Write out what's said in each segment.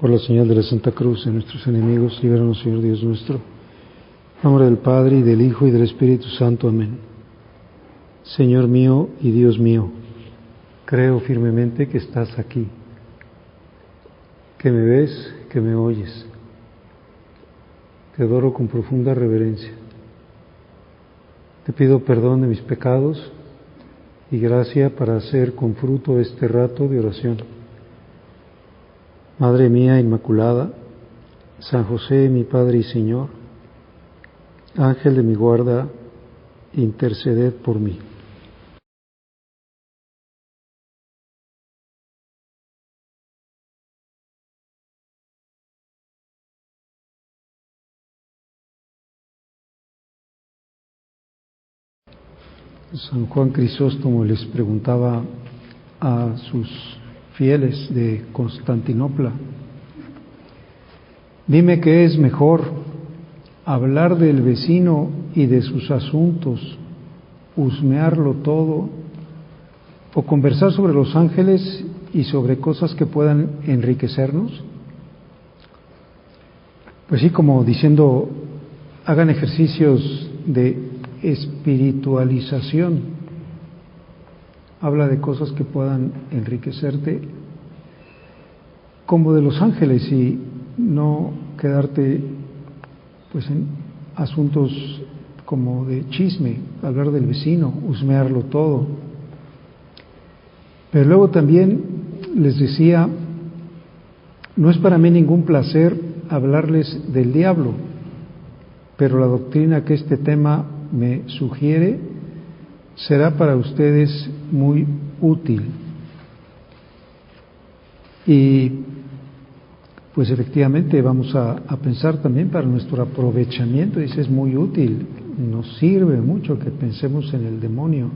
Por la señal de la Santa Cruz de nuestros enemigos, líbranos, Señor Dios nuestro. En nombre del Padre, y del Hijo, y del Espíritu Santo. Amén. Señor mío y Dios mío, creo firmemente que estás aquí, que me ves, que me oyes. Te adoro con profunda reverencia. Te pido perdón de mis pecados y gracia para hacer con fruto este rato de oración. Madre mía Inmaculada, San José, mi Padre y Señor, Ángel de mi guarda, interceded por mí. San Juan Crisóstomo les preguntaba a sus fieles de Constantinopla: dime qué es mejor, hablar del vecino y de sus asuntos, husmearlo todo, o conversar sobre los ángeles y sobre cosas que puedan enriquecernos. Pues sí, como diciendo, hagan ejercicios de espiritualización. Habla de cosas que puedan enriquecerte, como de los ángeles, y no quedarte pues en asuntos como de chisme, hablar del vecino, husmearlo todo. Pero luego también les decía, no es para mí ningún placer hablarles del diablo, pero la doctrina que este tema me sugiere será para ustedes muy útil. Y pues efectivamente vamos a pensar también para nuestro aprovechamiento. Dice, es muy útil, nos sirve mucho que pensemos en el demonio,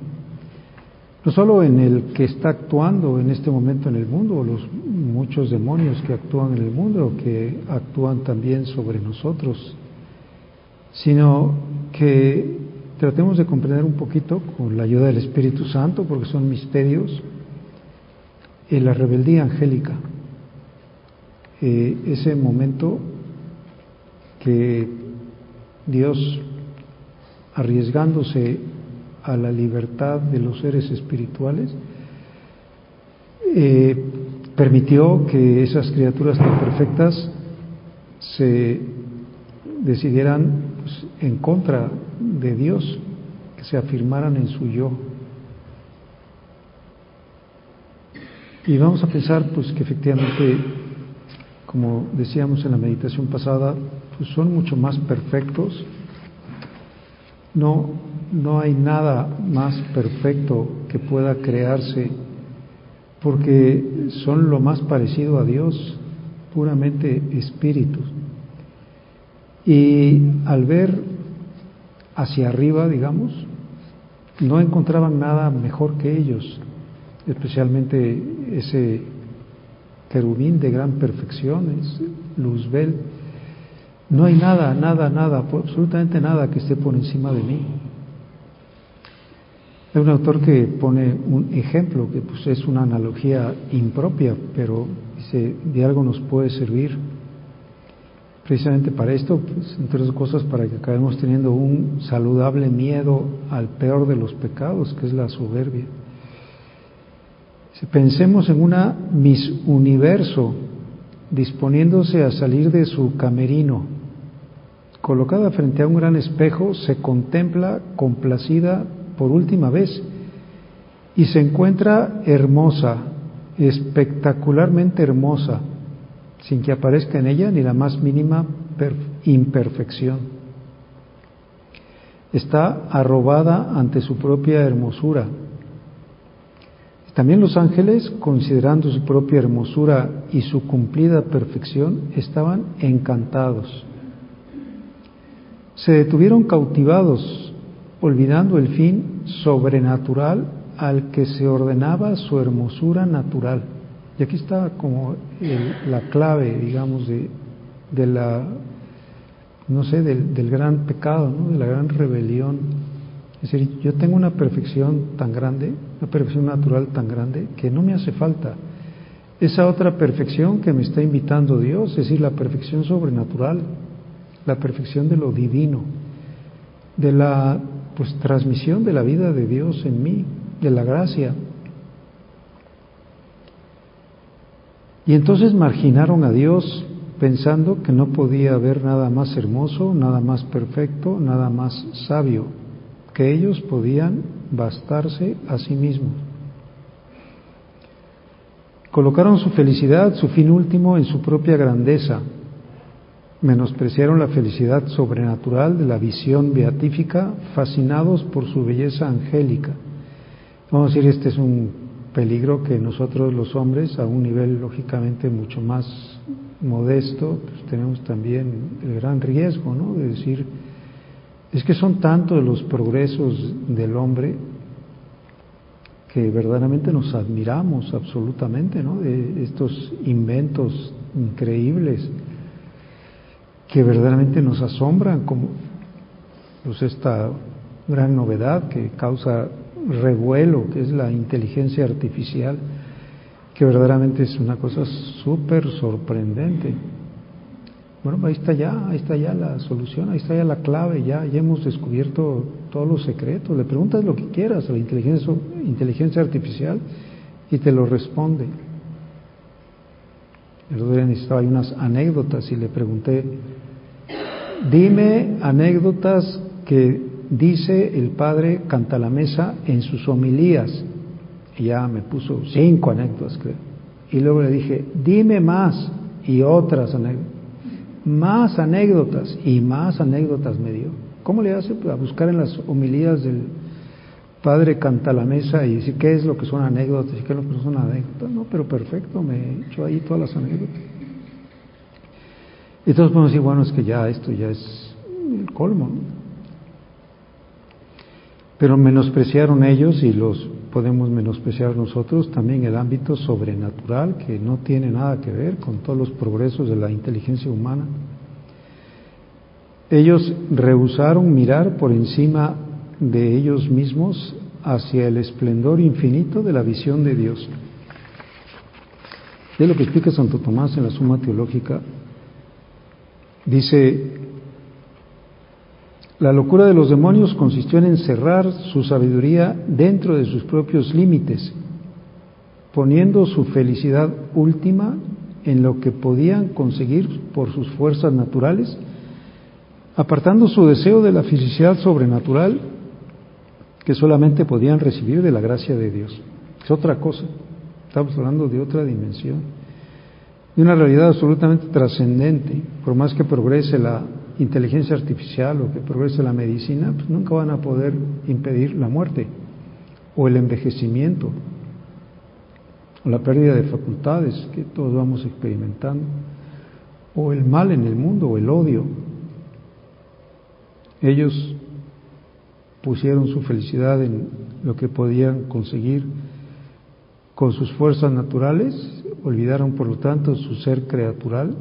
no solo en el que está actuando en este momento en el mundo, o los muchos demonios que actúan en el mundo, o que actúan también sobre nosotros, sino que tratemos de comprender un poquito, con la ayuda del Espíritu Santo, porque son misterios, la rebeldía angélica, ese momento que Dios, arriesgándose a la libertad de los seres espirituales, permitió que esas criaturas tan perfectas se decidieran pues, en contra de Dios, que se afirmaran en su yo. Y vamos a pensar pues que efectivamente, como decíamos en la meditación pasada, pues son mucho más perfectos. No hay nada más perfecto que pueda crearse, porque son lo más parecido a Dios, puramente espíritus. Y al ver hacia arriba, digamos, no encontraban nada mejor que ellos, especialmente ese querubín de gran perfección, es Luzbel. No hay nada, absolutamente nada que esté por encima de mí. Hay un autor que pone un ejemplo que pues es una analogía impropia, pero dice, de algo nos puede servir. Precisamente para esto, pues, entre otras cosas, para que acabemos teniendo un saludable miedo al peor de los pecados, que es la soberbia. Si pensemos en una Miss Universo disponiéndose a salir de su camerino, colocada frente a un gran espejo, se contempla complacida por última vez y se encuentra hermosa, espectacularmente hermosa, sin que aparezca en ella ni la más mínima imperfección. Está arrobada ante su propia hermosura. También los ángeles, considerando su propia hermosura y su cumplida perfección, estaban encantados. Se detuvieron cautivados, olvidando el fin sobrenatural al que se ordenaba su hermosura natural. Y aquí está como la clave, digamos, de la, no sé, del gran pecado, ¿no? De la gran rebelión. Es decir, yo tengo una perfección tan grande, una perfección natural tan grande, que no me hace falta esa otra perfección que me está invitando Dios, es decir, la perfección sobrenatural, la perfección de lo divino, de la transmisión de la vida de Dios en mí, de la gracia. Y entonces marginaron a Dios pensando que no podía haber nada más hermoso, nada más perfecto, nada más sabio, que ellos podían bastarse a sí mismos. Colocaron su felicidad, su fin último, en su propia grandeza. Menospreciaron la felicidad sobrenatural de la visión beatífica, fascinados por su belleza angélica. Vamos a decir, este es un peligro que nosotros los hombres, a un nivel lógicamente mucho más modesto, pues tenemos también el gran riesgo, ¿no? De decir, es que son tantos los progresos del hombre que verdaderamente nos admiramos absolutamente, ¿no? De estos inventos increíbles que verdaderamente nos asombran, como pues esta gran novedad que causa revuelo, que es la inteligencia artificial, que verdaderamente es una cosa súper sorprendente. Bueno, ahí está ya la solución, ahí está ya la clave, ya hemos descubierto todos los secretos. Le preguntas lo que quieras a la inteligencia artificial y te lo responde. El otro día necesitaba unas anécdotas y le pregunté, dime anécdotas que dice el padre Cantalamessa en sus homilías. Y ya me puso 5 anécdotas, creo. Y luego le dije, dime más, y otras anécdotas. Más anécdotas, y más anécdotas me dio. ¿Cómo le hace? A buscar en las homilías del padre Cantalamessa y decir qué es lo que son anécdotas y qué es lo que no son anécdotas. No, pero perfecto, me he hecho ahí todas las anécdotas. Y todos podemos decir, bueno, es que ya esto ya es el colmo, ¿no? Pero menospreciaron ellos, y los podemos menospreciar nosotros, también el ámbito sobrenatural, que no tiene nada que ver con todos los progresos de la inteligencia humana. Ellos rehusaron mirar por encima de ellos mismos hacia el esplendor infinito de la visión de Dios. Es lo que explica Santo Tomás en la Suma Teológica. Dice, la locura de los demonios consistió en encerrar su sabiduría dentro de sus propios límites, poniendo su felicidad última en lo que podían conseguir por sus fuerzas naturales, apartando su deseo de la felicidad sobrenatural que solamente podían recibir de la gracia de Dios. Es otra cosa, estamos hablando de otra dimensión, de una realidad absolutamente trascendente. Por más que progrese la inteligencia artificial o que progrese la medicina, pues nunca van a poder impedir la muerte o el envejecimiento o la pérdida de facultades que todos vamos experimentando, o el mal en el mundo o el odio. Ellos pusieron su felicidad en lo que podían conseguir con sus fuerzas naturales, olvidaron por lo tanto su ser creatural,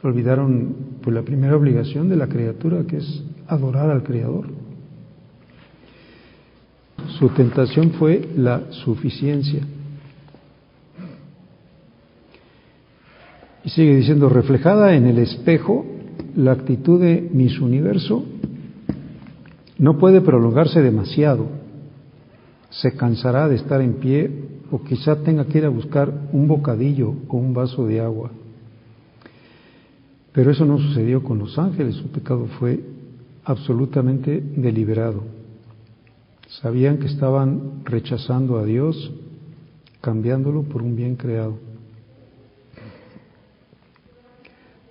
olvidaron pues la primera obligación de la criatura, que es adorar al Creador. Su tentación fue la suficiencia. Y sigue diciendo, reflejada en el espejo, la actitud de Miss Universo no puede prolongarse demasiado. Se cansará de estar en pie o quizá tenga que ir a buscar un bocadillo o un vaso de agua. Pero eso no sucedió con los ángeles, su pecado fue absolutamente deliberado. Sabían que estaban rechazando a Dios, cambiándolo por un bien creado.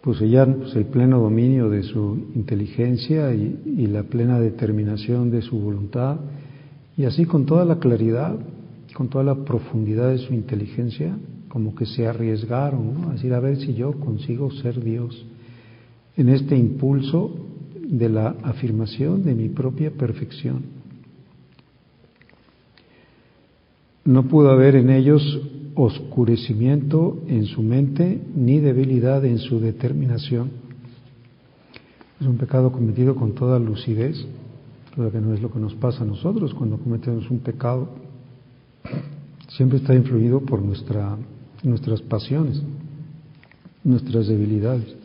Poseían el pleno dominio de su inteligencia y la plena determinación de su voluntad, y así con toda la claridad, con toda la profundidad de su inteligencia, como que se arriesgaron, ¿no? A decir, a ver si yo consigo ser Dios, en este impulso de la afirmación de mi propia perfección. No pudo haber en ellos oscurecimiento en su mente ni debilidad en su determinación. Es un pecado cometido con toda lucidez, lo que no es lo que nos pasa a nosotros cuando cometemos un pecado. Siempre está influido por nuestra nuestras pasiones, nuestras debilidades.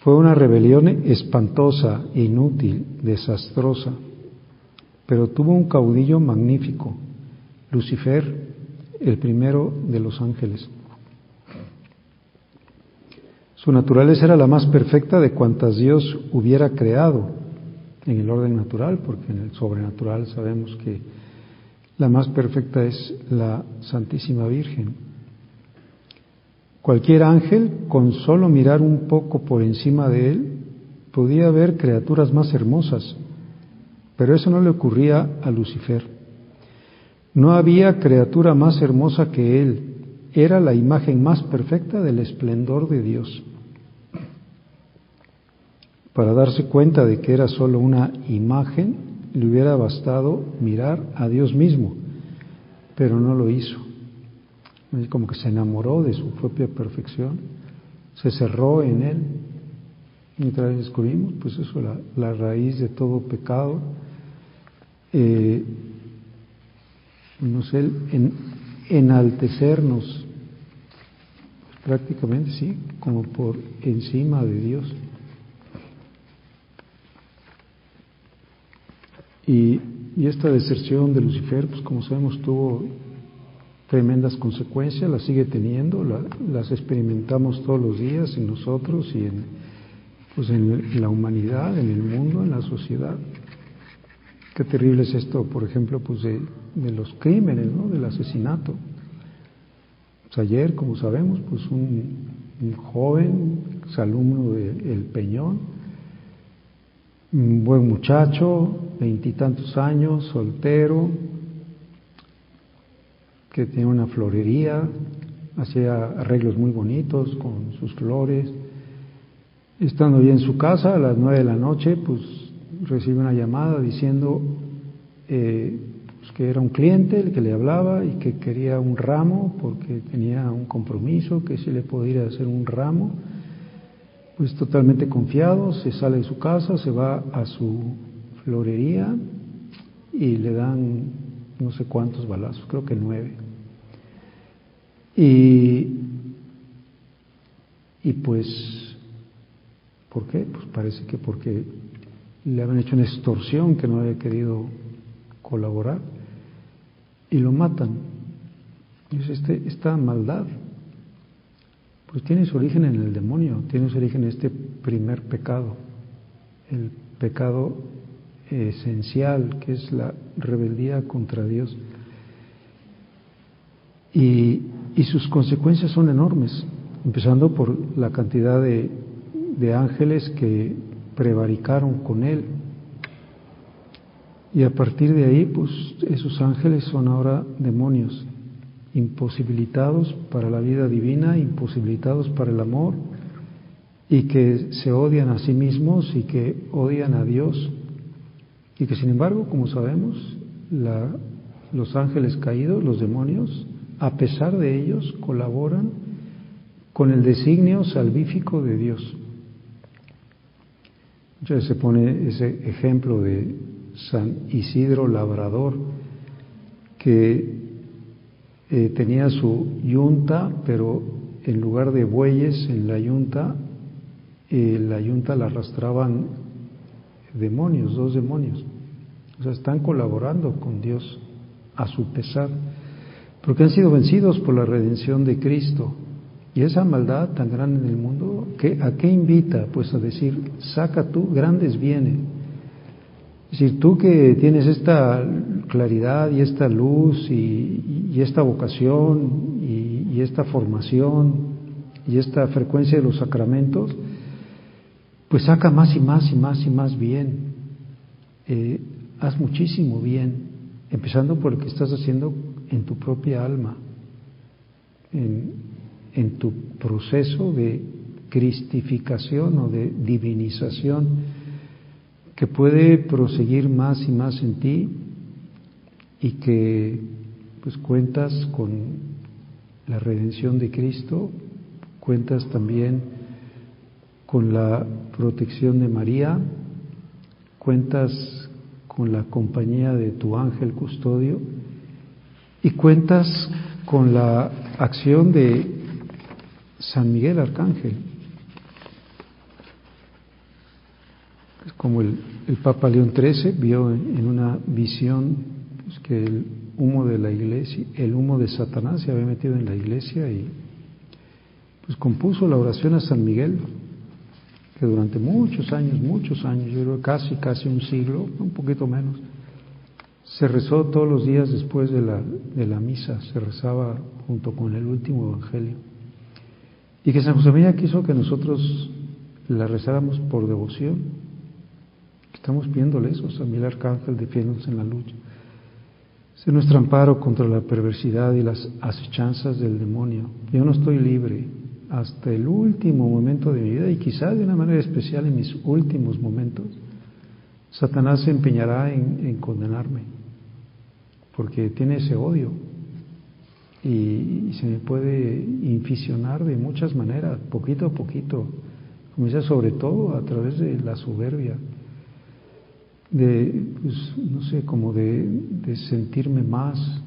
Fue una rebelión espantosa, inútil, desastrosa, pero tuvo un caudillo magnífico, Lucifer, el primero de los ángeles. Su naturaleza era la más perfecta de cuantas Dios hubiera creado en el orden natural, porque en el sobrenatural sabemos que la más perfecta es la Santísima Virgen. Cualquier ángel, con solo mirar un poco por encima de él, podía ver criaturas más hermosas, pero eso no le ocurría a Lucifer. No había criatura más hermosa que él, era la imagen más perfecta del esplendor de Dios. Para darse cuenta de que era solo una imagen, le hubiera bastado mirar a Dios mismo, pero no lo hizo. Como que se enamoró de su propia perfección, se cerró en él. Y otra vez descubrimos, pues eso, la raíz de todo pecado. No sé, enaltecernos, prácticamente, sí, como por encima de Dios. Y esta deserción de Lucifer, pues como sabemos, tuvo tremendas consecuencias, las sigue teniendo, las experimentamos todos los días en nosotros y en la humanidad, en el mundo, en la sociedad. Qué terrible es esto, por ejemplo, pues de los crímenes, ¿no? Del asesinato. Pues ayer, como sabemos, pues un joven, exalumno del Peñón, un buen muchacho, 20 y tantos años, soltero, que tenía una florería, hacía arreglos muy bonitos con sus flores. Estando ya en su casa a las 9 de la noche, pues recibe una llamada diciendo pues que era un cliente el que le hablaba y que quería un ramo porque tenía un compromiso, que si le podía hacer un ramo. Pues totalmente confiado, se sale de su casa, se va a su florería y le dan no sé cuántos balazos, creo que 9. Y pues, ¿por qué? Pues parece que porque le habían hecho una extorsión, que no había querido colaborar, y lo matan. Entonces esta maldad pues tiene su origen en el demonio, tiene su origen en este primer pecado, el pecado esencial, que es la rebeldía contra Dios. Y sus consecuencias son enormes, empezando por la cantidad de ángeles que prevaricaron con él. Y a partir de ahí, pues esos ángeles son ahora demonios, imposibilitados para la vida divina, imposibilitados para el amor, y que se odian a sí mismos y que odian a Dios, y que sin embargo, como sabemos, los ángeles caídos, los demonios, a pesar de ellos, colaboran con el designio salvífico de Dios. Entonces se pone ese ejemplo de San Isidro Labrador, que tenía su yunta, pero en lugar de bueyes en la yunta la arrastraban demonios, 2 demonios. O sea, están colaborando con Dios a su pesar, porque han sido vencidos por la redención de Cristo. Y esa maldad tan grande en el mundo, ¿a qué invita? Pues a decir, saca tú grandes bienes. Es decir, tú que tienes esta claridad y esta luz y esta vocación y esta formación y esta frecuencia de los sacramentos, pues saca más y más y más y más bien. Haz muchísimo bien, empezando por lo que estás haciendo en tu propia alma, en tu proceso de cristificación o de divinización, que puede proseguir más y más en ti, y que pues cuentas con la redención de Cristo, cuentas también con la protección de María, cuentas con la compañía de tu ángel custodio y cuentas con la acción de San Miguel Arcángel. Es como el Papa León XIII vio en una visión pues, que el humo de la iglesia, el humo de Satanás se había metido en la iglesia y pues compuso la oración a San Miguel, que durante muchos años, yo creo casi un siglo, un poquito menos, se rezó todos los días después de la misa, se rezaba junto con el último evangelio. Y que San José María quiso que nosotros la rezáramos por devoción. Estamos pidiéndole eso, San Miguel Arcángel, defiéndonos en la lucha. Es nuestro amparo contra la perversidad y las acechanzas del demonio. Yo no estoy libre hasta el último momento de mi vida y quizá de una manera especial en mis últimos momentos. Satanás se empeñará en condenarme porque tiene ese odio y se me puede inficionar de muchas maneras, poquito a poquito, como decía, sobre todo a través de la soberbia, de, pues, no sé, como de sentirme más.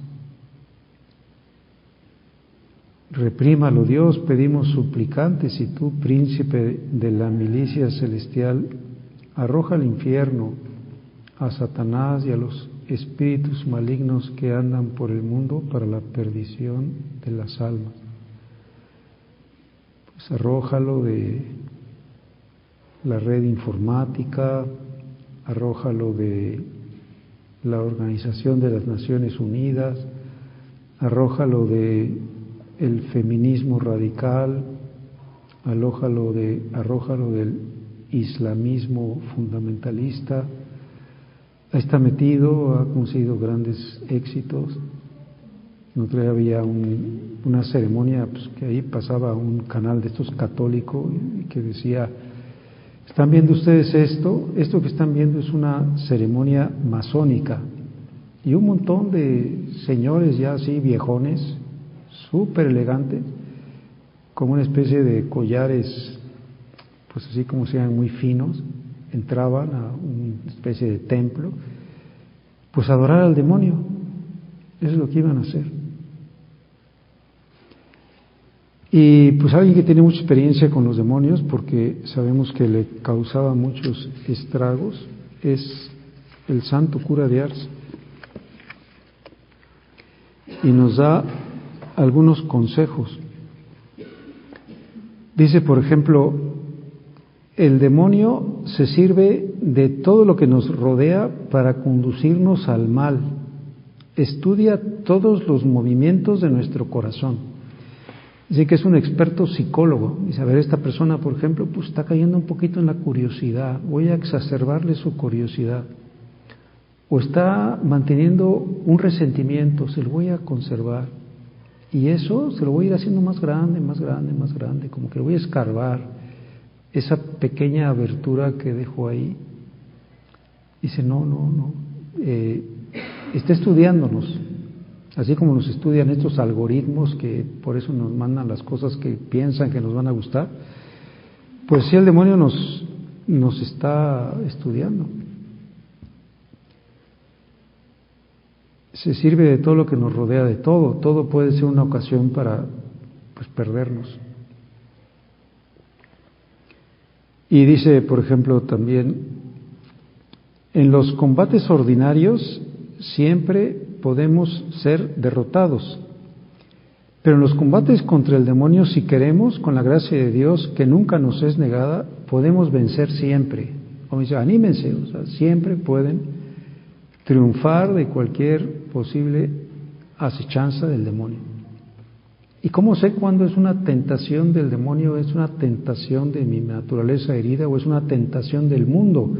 Reprímalo Dios, pedimos suplicantes, y tú, príncipe de la milicia celestial, arroja al infierno a Satanás y a los espíritus malignos que andan por el mundo para la perdición de las almas. Pues arrójalo de la red informática, arrójalo de la Organización de las Naciones Unidas, arrójalo de el feminismo radical, arrójalo del islamismo fundamentalista. Ahí está metido, ha conseguido grandes éxitos. No había una ceremonia pues, que ahí pasaba un canal de estos católicos que decía: ¿están viendo ustedes esto? Esto que están viendo es una ceremonia masónica. Y un montón de señores ya así viejones, súper elegantes, como una especie de collares, pues así como sean muy finos, entraban a una especie de templo, pues a adorar al demonio. Eso es lo que iban a hacer. Y pues alguien que tiene mucha experiencia con los demonios, porque sabemos que le causaba muchos estragos, es el santo cura de Ars. Y nos da algunos consejos. Dice, por ejemplo, el demonio se sirve de todo lo que nos rodea para conducirnos al mal. Estudia todos los movimientos de nuestro corazón. Dice que es un experto psicólogo. Dice, a ver, esta persona, por ejemplo, pues está cayendo un poquito en la curiosidad. Voy a exacerbarle su curiosidad. O está manteniendo un resentimiento, se lo voy a conservar. Y eso se lo voy a ir haciendo más grande, como que lo voy a escarbar. Esa pequeña abertura que dejo ahí. Dice, no. Está estudiándonos. Así como nos estudian estos algoritmos que por eso nos mandan las cosas que piensan que nos van a gustar, pues sí, el demonio nos está estudiando. Se sirve de todo lo que nos rodea, de todo puede ser una ocasión para pues perdernos. Y dice, por ejemplo, también, en los combates ordinarios siempre podemos ser derrotados, pero en los combates contra el demonio, si queremos, con la gracia de Dios, que nunca nos es negada, podemos vencer siempre. Como dice, anímense, o sea, siempre pueden triunfar de cualquier posible acechanza del demonio. ¿Y cómo sé cuándo es una tentación del demonio, es una tentación de mi naturaleza herida o es una tentación del mundo?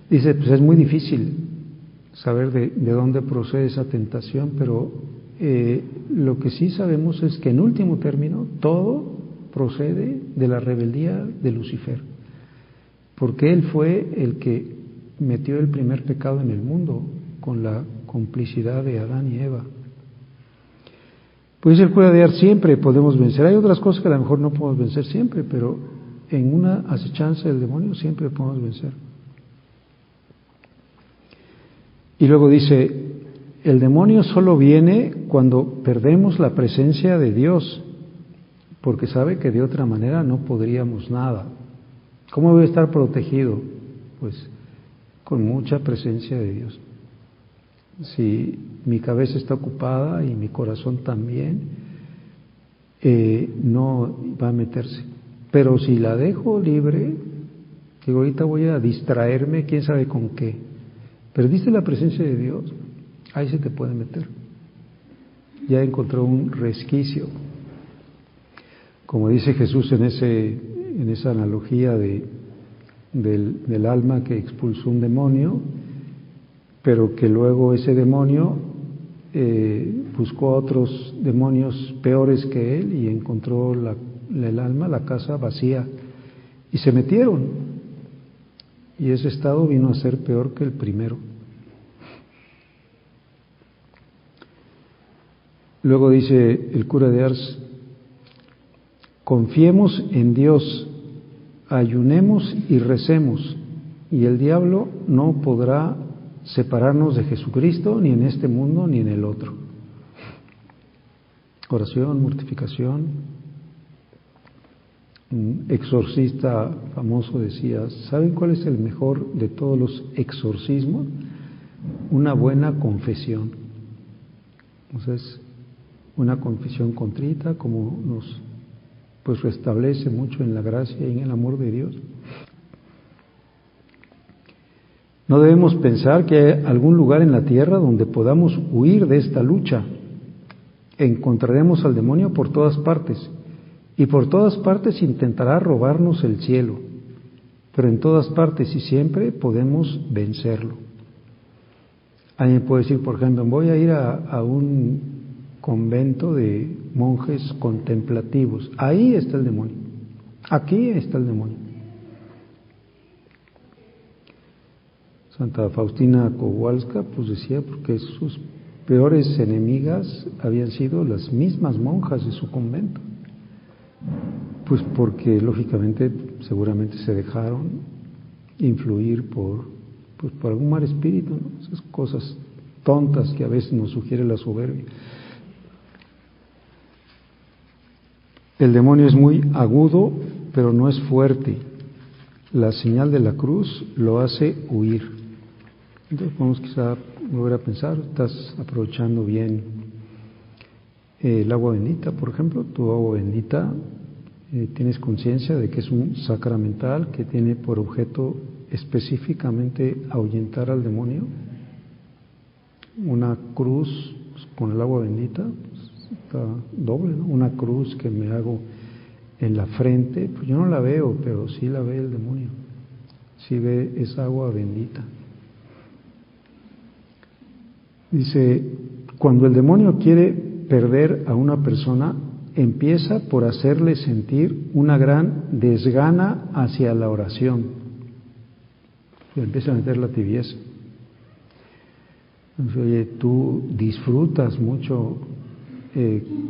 Dice, pues es muy difícil saber de dónde procede esa tentación, pero lo que sí sabemos es que en último término todo procede de la rebeldía de Lucifer, porque él fue el que metió el primer pecado en el mundo con la complicidad de Adán y Eva. Pues el cura de Ars, siempre podemos vencer. Hay otras cosas que a lo mejor no podemos vencer siempre, pero en una acechanza del demonio siempre podemos vencer. Y luego dice, el demonio solo viene cuando perdemos la presencia de Dios, porque sabe que de otra manera no podríamos nada. ¿Cómo voy a estar protegido? Pues con mucha presencia de Dios. Si mi cabeza está ocupada y mi corazón también, no va a meterse. Pero si la dejo libre, digo, ahorita voy a distraerme, quién sabe con qué. Perdiste la presencia de Dios, ahí se te puede meter. Ya encontró un resquicio. Como dice Jesús en esa analogía del alma que expulsó un demonio, pero que luego ese demonio buscó a otros demonios peores que él y encontró el alma, la casa vacía, y se metieron. Y ese estado vino a ser peor que el primero. Luego dice el cura de Ars: confiemos en Dios, ayunemos y recemos, y el diablo no podrá separarnos de Jesucristo, ni en este mundo ni en el otro. Oración, mortificación. Un exorcista famoso decía: ¿saben cuál es el mejor de todos los exorcismos? Una buena confesión. Entonces, una confesión contrita, como nos pues restablece mucho en la gracia y en el amor de Dios. No debemos pensar que hay algún lugar en la tierra donde podamos huir de esta lucha. Encontraremos al demonio por todas partes, y por todas partes intentará robarnos el cielo, pero en todas partes y siempre podemos vencerlo. Alguien puede decir, por ejemplo, voy a ir a un convento de monjes contemplativos. Ahí está el demonio. Aquí está el demonio. Santa Faustina Kowalska pues decía porque sus peores enemigas habían sido las mismas monjas de su convento. Pues porque lógicamente seguramente se dejaron influir por algún mal espíritu, ¿no? Esas cosas tontas que a veces nos sugiere la soberbia. El demonio es muy agudo, pero no es fuerte. La señal de la cruz lo hace huir. Entonces podemos quizá volver a pensar, estás aprovechando bien el agua bendita, por ejemplo, tu agua bendita, tienes conciencia de que es un sacramental que tiene por objeto específicamente ahuyentar al demonio. Una cruz pues, con el agua bendita, pues, está doble, ¿no? Una cruz que me hago en la frente, pues yo no la veo, pero sí la ve el demonio, sí ve esa agua bendita. Dice, cuando el demonio quiere perder a una persona, empieza por hacerle sentir una gran desgana hacia la oración. Le empieza a meter la tibieza. Entonces, oye, ¿tú disfrutas mucho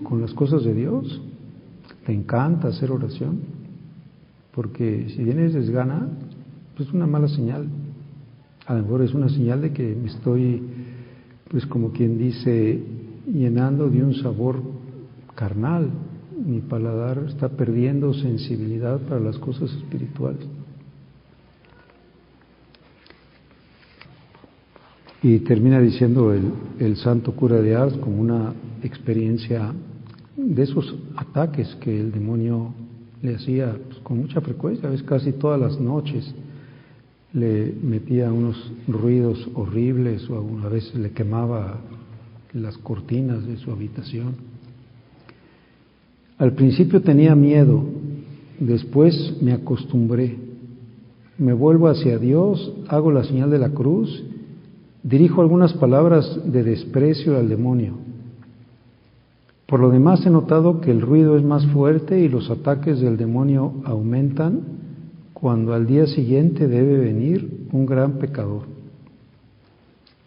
con las cosas de Dios? ¿Te encanta hacer oración? Porque si vienes desgana, pues es una mala señal. A lo mejor es una señal de que me estoy, pues como quien dice, llenando de un sabor carnal. Mi paladar está perdiendo sensibilidad para las cosas espirituales. Y termina diciendo el santo cura de Ars como una experiencia de esos ataques que el demonio le hacía pues, con mucha frecuencia, a veces casi todas las noches le metía unos ruidos horribles o a veces le quemaba las cortinas de su habitación. Al principio tenía miedo, después me acostumbré, me vuelvo hacia Dios, hago la señal de la cruz, dirijo algunas palabras de desprecio al demonio. Por lo demás he notado que el ruido es más fuerte y los ataques del demonio aumentan cuando al día siguiente debe venir un gran pecador.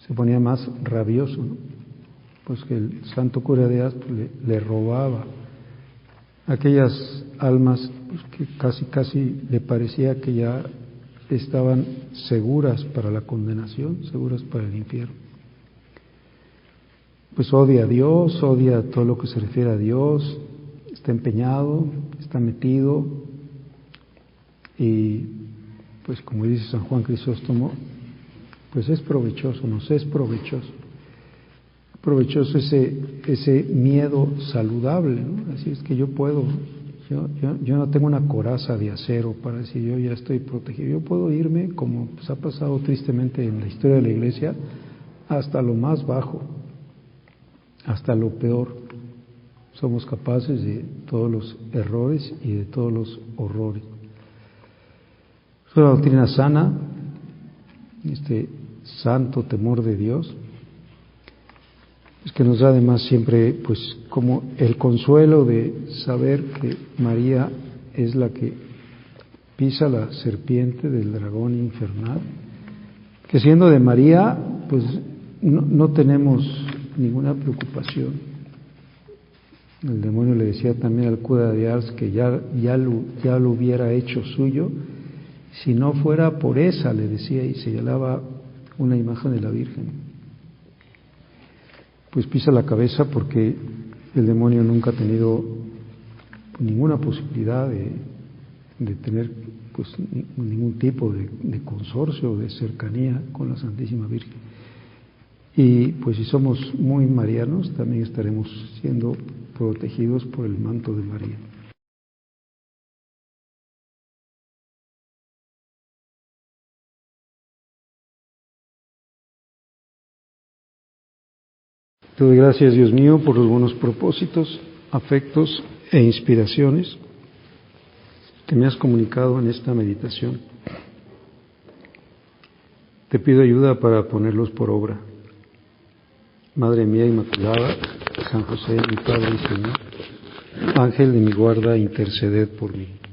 Se ponía más rabioso, ¿no? Pues que el santo cura de Ars le robaba aquellas almas pues, que casi le parecía que ya estaban seguras para la condenación, seguras para el infierno. pues odia a Dios, odia todo lo que se refiere a Dios, está empeñado, está metido, y pues como dice San Juan Crisóstomo, pues es provechoso, nos es provechoso. Provechoso ese miedo saludable, ¿no? Así es que yo no tengo una coraza de acero para decir yo ya estoy protegido. Yo puedo irme, como pues ha pasado tristemente en la historia de la Iglesia, hasta lo más bajo, hasta lo peor. Somos capaces de todos los errores y de todos los horrores. Es una doctrina sana, este santo temor de Dios, es que nos da además siempre pues como el consuelo de saber que María es la que pisa la serpiente del dragón infernal, que siendo de María pues no tenemos ninguna preocupación. El demonio le decía también al cura de Ars que ya lo hubiera hecho suyo si no fuera por esa, le decía, y señalaba una imagen de la Virgen. Pues pisa la cabeza porque el demonio nunca ha tenido ninguna posibilidad de tener pues ningún tipo de consorcio, de cercanía con la Santísima Virgen. Y pues si somos muy marianos, también estaremos siendo protegidos por el manto de María. Te doy gracias, Dios mío, por los buenos propósitos, afectos e inspiraciones que me has comunicado en esta meditación. Te pido ayuda para ponerlos por obra. Madre mía Inmaculada, San José, mi Padre y Señor, Ángel de mi guarda, interceded por mí.